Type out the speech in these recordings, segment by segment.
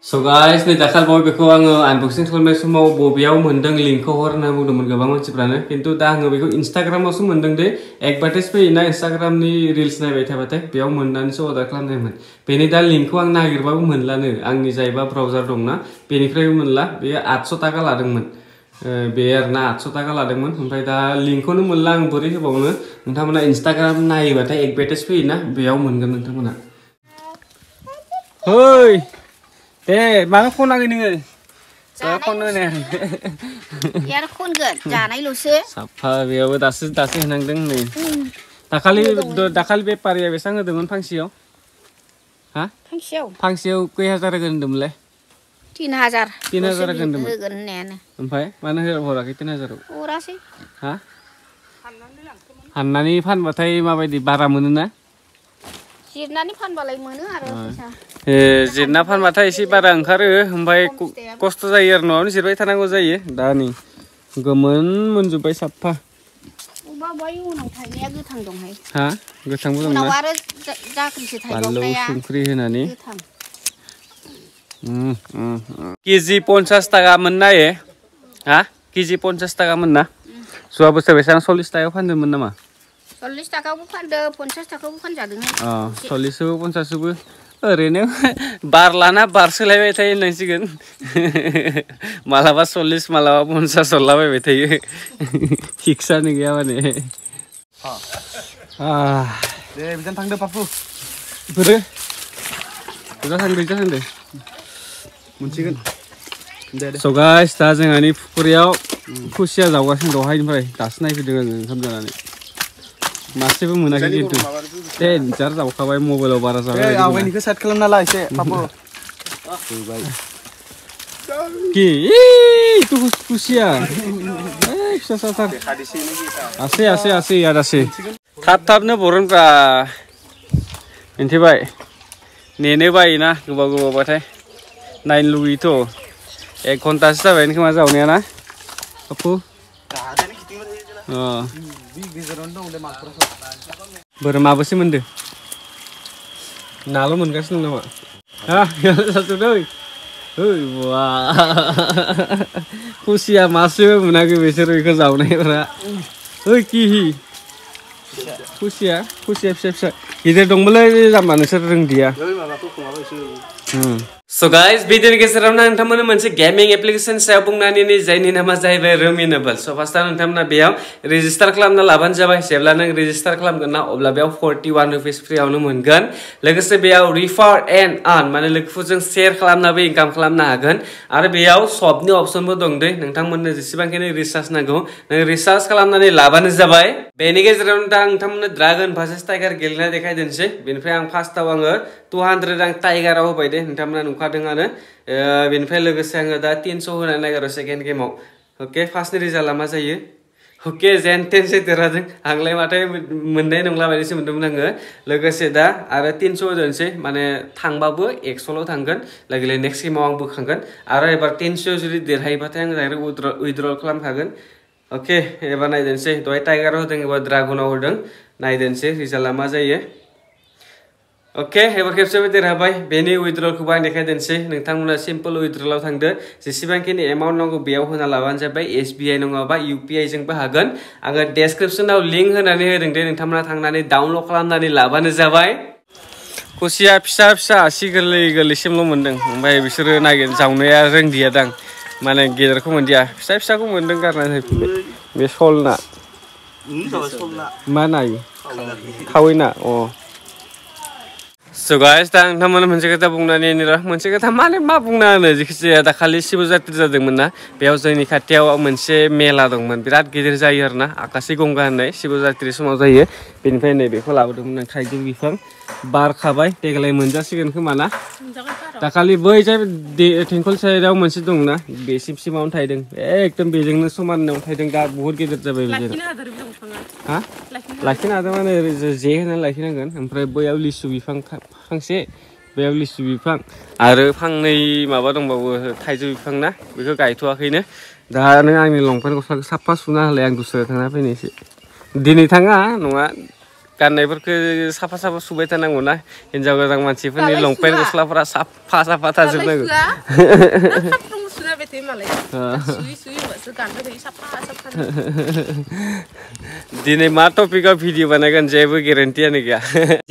So guys, नै दाखाल बावै बेखौ आङो आनबक्सिं खालामनाय समाव बबेयाव मोनदों लिंकखौ हर होनना बुंदोंमोन गोबां मानसिफ्रानो खिन्थु दा आङो बेखौ इन्स्टाग्रामावसो मोनदों दे एडभार्टाइज फैयोना इन्स्टाग्रामनि रिल्स नायबाय थाबाथाय बेयाव मोननानैसो अर्डार खालामनायमोन बेनि दा लिंकखौ आं नागिरबाबो मोनलानो आंनि जायबा ब्राउजार दंना बेनिफ्रायबो मोनला बेयो 800 टाका लादोंमोन बे आरोना 800 टाका लादोंमोन ओमफ्राय दा लिंकखौनो मोनला आं बोरै होबावनो नोंथांमोना इन्स्टाग्राम नायोबाथाय एडभार्टाइज फैयोना बेयाव मोनगोन नोंथांमोना ओइ दे मानो खनाखै नोङो खननो ने यार खनगोन जानायल'सो साफा बेयावबो दासो होनांदों नै दाखालि बेपारिया बेसेबां होदोंमोन फांसेयाव हा फांसेयाव खै हाजार होगोन होन्दोंमोनलाय 3000 होगोन होननायानो ओमफ्राय मानो हराखै 3000 हरासै हा हाननानै फानबाथाय माबायदि बारा मोनोना जिरनानै फानबालाय मोनो आरो फैसा जिरना फानबाथाय एसे बारा ओंखारो ओमफ्राय खस्थ' जायो आरो न'आवनो जिरबाय थानांगौ जायो दा नै गोमोन मोनजोब्बाय साफा अबा उनाव थायनाया गोथां दंहाय हा गोथांबो दं उनाव आरो जाख्रिसो थायबावनाया बानलु संख्रि होनानै केजि 50 टाका मोननाय हा केजि 50 टाका मोनना जुवा बोसोर बेसेबां 40 टाकायाव फानदोंमोन नामा 40 टाकायावबो फानदों 50 टाकायावबो फानजादों 40 50 ओरैनो बार लाना बार सोलायबाय थायो होननांसिगोन मालाबा 40 मालाबा 50 हरलाबायबाय थायो फिक्सानो गैया माने दे बिदिनो थांदो पापु बोरो थांदो मोनसिगोन स' गाइस दा जोंहानि फुख्रियाव खुसिया जावगासिनो दहायनिफ्राय दासो नायफैदों आङो ओंखाम जानानै मासेबो मोनाखै खिन्थु जार जावखाबाय मबाइलाव बारा जाबाय आवगायनिखौ साइड खालामना ला एसे पापु कि itu खुसिया फिसा साथार आसे यादासे थाबनो बरनब्रा मिन्थिबाय नेनो बायोना गोबावबाथाय नायनो लुगैयोथ' 1 घन्टासो जाबाय खोमा जावनाया ना पापु बोरमाबोसो मोनदो नाल' मोनगासिनो दं नामा जाथ'दै ओइ बा खुसिया मासेबो मोनाखै बिसोर बेखौ जावनायफोरा ओइ किहि खुसिया फिसा गिदिर दंमोनलै जाम्बा नोंसोर रोंदिया So guys, भिडियोनि गेजेरावनो नोंथांमोननो मोनसे गेमिं एप्लिकेशन सायाव बुंनानै जायनि नामा जाहैबाय रुमिनेबल स' फार्स्टआव नोंथांमोना बेयाव रेजिस्टार खालामना लाबानो जाबाय जेब्ला नों रेजिस्टार खालामगोन ना अब्ला बेयाव 41 रुपिस फ्रियावनो मोनगोन लोगोसे बेयाव रिफार एन्ड आर्न माने लोगोफोरजों शेयार खालामनाबो इनकाम खालामनो हागोन आरो बेयाव सबनि अपसनबो दं दे नोंथांमोननो जेसेबांखिनि रिसार्ज नांगौ नों रिसार्ज खालामनानै लाबानो जाबाय बेनि गेजेरावनो दा नोंथांमोननो ड्रागन भार्सेस टाइगार गेलेना देखायदोंसै बेनिफ्राय आं फार्स्टआव आङो 200 रां टाइगाराव होबाय दे नोंथांमोना नुखादोंआनो बेनिफ्राय लोगोसे आङो दा 300 होनानै नागिरो सेकेन्ड गेमाव ओके फार्स्टनि रिजाल्टआ मा जायो ओके जेन टेनसो देरहादों आंलाय माथो मोननाय नंला बायदिसो मोन्दोंमोन आङो लोगोसे दा आरो 300 होदोंसै माने थांबाबो 100ल' थांगोन लोगोसे नेक्स्ट गेमाव आं बोखांगोन आरो एबार 300 जुदि देरहायोबाथाय आं डाइरेक्ट उइथड्र खालामखागोन ओके एबार नायदोंसै दहाय टाइगाराव होदों एबार ड्रागनाव होदों नायदोंसै रिजाल्टआ मा जायो ओके एबार खेबसेबो देरहाबाय बेनि उइथड्रलखौबो आं देखायदोंसै नोंथांमोना सिम्पल उइथड्रलाव थांदो जेसेबांखिनि एमाउन्ट नांगौ बेयाव होना लाबानो जाबाय SBI नङाबा UPI जोंबो हागोन आङो डेसक्रिपसनाव लिंक होनानै होदों दे नोंथांमोना थांनानै डाउनलड खालामनानै लाबानो जाबाय खुसिया फिसा आसि गोरलैसिमल' मोनदों ओमफ्राय बिसोरो नागिर जावनाया रोंदिया दां माने गेदेरखौ मोनदिया फिसाखौ मोनदों गारनानै होफिनबाय बे सलना मा नायो खावै ना So guys, दा नोंथांमोना मोनसे खोथा बुंनानै मोनसे खोथा माने मा बुंना होनो जायखिजाया दाखालि शिव जात्रि जादोंमोन ना बेयाव जोंनि खाथियाव मोनसे मेला दंमोन बिराद गिदिर जायो आरोना आकाशि गंगा होननाय शिव जात्रि समाव जायो बेनिफ्राय नै बेखौ लाबोदोंमोन आं थाइजौ बिफां बार खाबाय देग्लाय मोनजासिगोन खोमा ना दाखालि बै जाय थिंखल साइडआव मोनसे दंना बेसिमावनो थायदों एकदम बेजोंनो समानाव थायदों दा बहुत गिदिर जाबाय बिदिनो हा लाखिनो हादों माने जे होनानै लाखिनांगोन ओमफ्राय बैयाव लिसु बिफां फांसे बेयाव लिसु बिफां आरो फांनै माबा दंबावो थाइजौ बिफां ना बेखौ गायथ'वाखैनो दा नों आंनि लंपेन्ट गस्लाखौ साफा सुना होलाय आं दस्रायाव थांना फैनोसै दिनै थाङा नङा गाननायफोरखौ साफा साफा सुबाय थानांगौ ना हिनजाव गोदान मानसिफोरनि लंपेन्ट गस्लाफोरा साफा साफा थाजोबनांगौ दिनै मा टपिकआव भिडिअ बानायगोन जेबो गेरेन्टियानो गैया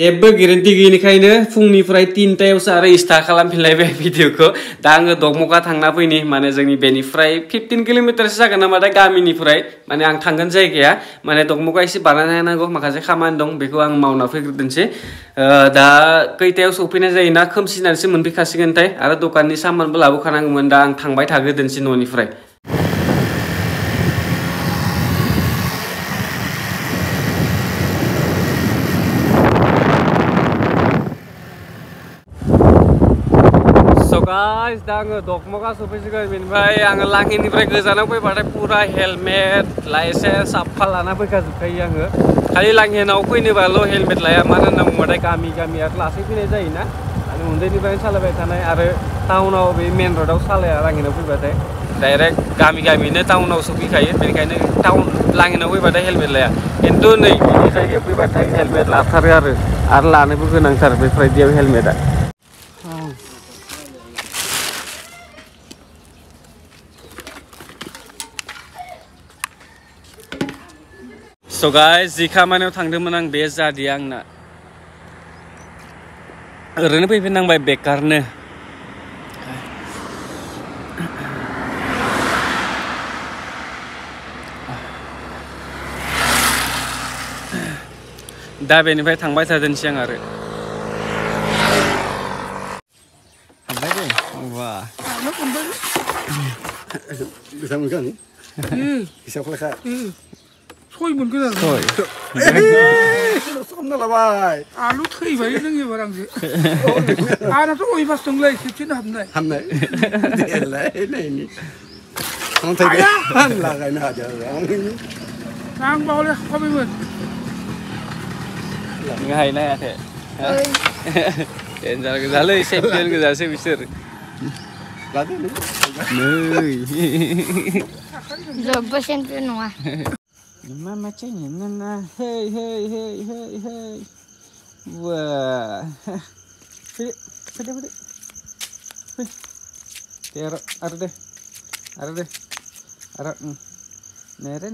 जेबो गेरेन्टि गैयिनिखायनो फुंनिफ्राय 3टायावसो आरो स्टार्ट खालामफिनलायबाय भिडिअखौ दा आङो दगमगा थांना फैनि माने जोंनि बेनिफ्राय 15 किल'मिटारसो जागोन नामा दा गामिनिफ्राय माने आं थांगोन जायगाया माने दगमगा एसे बानायना होनांगौ माखासे खामानि दं बेखौ आं मावना फैग्रोदोंसै दा खैथायाव सफैनाय जायोना खोमसिनानैसो मोनफैखासिगोनथाय आरो दखाननि सामानबो लाबोखानांगौमोन दा आं थांबाय थाग्रोदोंसै न'निफ्राय guys दा आङो दगमगा सफैसिगोन बेनिफ्राय आङो लाङिनिफ्राय गोजानाव फैबाथाय पुरा हेलमेट लाइसेन्स साफा लाना फैखाजोबखायो आङो खालि लाङिनाव फैनोबाल' हेलमेट लाया मानो होनना बुंबाथाय गामि आरो लासै फैनाय जायोना आं उन्दैनिफ्रायनो सालायबाय थानाय आरो टाउनाव बे मेन र'डआव सालाया लाङिनाव फैबाथाय डाइरेक्ट गामिनो टाउनाव सफैखायो बेनिखायनो लाङिनाव फैबाथाय हेलमेट लाया खिन्थु नै बिदि जायगायाव फैबाथाय हेलमेट लाथारो आरो लानोबो गोनांथार बेफोरबायदियाव हेलमेटआ So guys, जि खामानियाव थांदोंमोन आं बे जादिया आंना ओरैनो फैफिननांबाय बेकारनो दा बेनिफ्राय थांबाय थादोंसै आं आरो थांबाय दे वाह Bisa makan ni? Bisa pelaka. Soy मोनगोन आरो सय Somna lah bay. आलु थैबाय नों एबार आंजो आंनाथ' अयबास दंलै खेबसेनो हाबनाय Hamnai. Dialah ini. Kamu tadi lah kayaknya aja. आं बावले हाबायमोन नों हायना हायाखै देन्जार गोजालै चेम्पियन गोजासो बिसोर Lada ni. नै जेबो चेम्पियन नङा मा macamnya ना hey wah pede ada deh nere